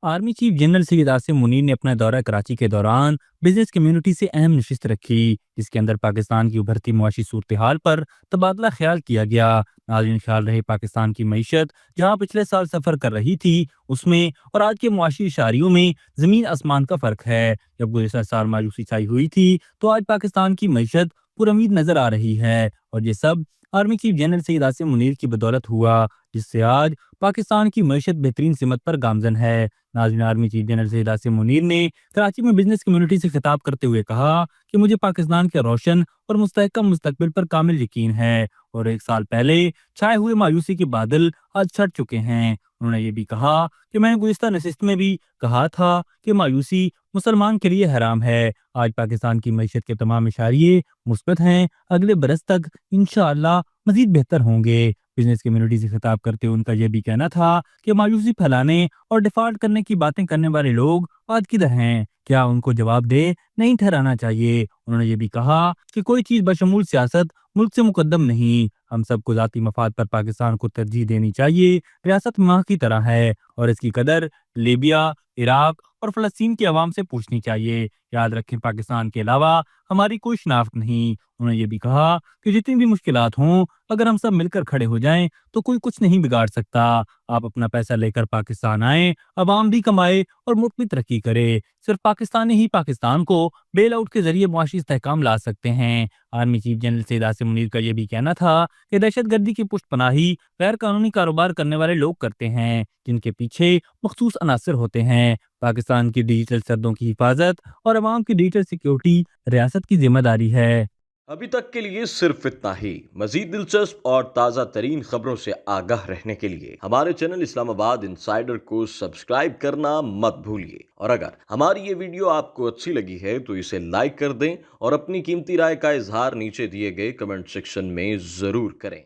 Army chief general Syed Asim Munir ने अपना दौरा कराची के दौरान बिजनेस कम्युनिटी से अहम नशिस्त रखी, जिसके अंदर पाकिस्तान की उभरती मुआशी सूरत हाल पर तबादला ख्याल किया गया। नाज़रीन, ख्याल रहे पाकिस्तान की मईशत जहाँ पिछले साल सफ़र कर रही थी उसमें और आज के मुआशी इशारियों में ज़मीन आसमान का फ़र्क है। जब गुज़श्ता साल मायूसी छाई हुई थी तो आज पाकिस्तान की मईशत पुरउम्मीद नज़र आ रही है, और ये सब army chief general Syed Asim Munir की बदौलत हुआ, जिससे आज पाकिस्तान की मईशत बेहतरीन सिमत पर गामजन है। नाज़रीन, army chief general Syed Asim Munir ने कराची में बिजनेस कम्युनिटी से खिताब करते हुए कहा कि मुझे पाकिस्तान के रोशन और मुस्तहकम मुस्तकबिल पर कामिल यकीन है, और एक साल पहले छाए हुए मायूसी के बादल आज छट चुके हैं। उन्होंने ये भी कहा कि मैंने गुज़िश्ता नशिस्त में भी कहा था कि मायूसी मुसलमान के लिए हराम है। आज पाकिस्तान की मईशत के तमाम इशारे मुस्बत हैं, अगले बरस तक इंशाअल्लाह मजीद बेहतर होंगे। बिजनेस कम्युनिटी से खिताब करते हुए उनका यह भी कहना था कि मायूसी फैलाने और डिफॉल्ट करने की बातें करने वाले लोग आज किधर हैं, क्या उनको जवाब दे नहीं ठहराना चाहिए। उन्होंने ये भी कहा कि कोई चीज़ बशमूल सियासत मुल्क से मुकद्दम नहीं, हम सबको ज़ाती मफाद पर पाकिस्तान को तरजीह देनी चाहिए। रियासत माँ की तरह है और इसकी कदर लीबिया, इराक और फ़लस्तीन की आवाम से पूछनी चाहिए। याद रखें, पाकिस्तान के अलावा हमारी कोई शनाख्त नहीं। उन्होंने ये भी कहा कि जितनी भी मुश्किलात हों, अगर हम सब मिलकर खड़े हो जाएं तो कोई कुछ नहीं बिगाड़ सकता। आप अपना पैसा लेकर पाकिस्तान आए, अवाम भी कमाए और मुल्क भी तरक्की करे। सिर्फ पाकिस्तानी ही पाकिस्तान को बेल आउट के जरिए मुआशी इस्तेहकाम ला सकते हैं। Army chief general Syed Asim Munir का यह भी कहना था कि दहशत गर्दी की पुष्ट पनाही गैर कानूनी कारोबार करने वाले लोग करते हैं, जिनके पीछे मखसूस अनासर होते हैं। पाकिस्तान की डिजिटल सरहदों की हिफाजत और अवाम की डिजिटल सिक्योरिटी रियासत की जिम्मेदारी है। अभी तक के लिए सिर्फ इतना ही। मजीद दिलचस्प और ताज़ा तरीन खबरों से आगाह रहने के लिए हमारे चैनल इस्लामाबाद इंसाइडर को सब्सक्राइब करना मत भूलिए। और अगर हमारी ये वीडियो आपको अच्छी लगी है तो इसे लाइक कर दें और अपनी कीमती राय का इजहार नीचे दिए गए कमेंट सेक्शन में ज़रूर करें।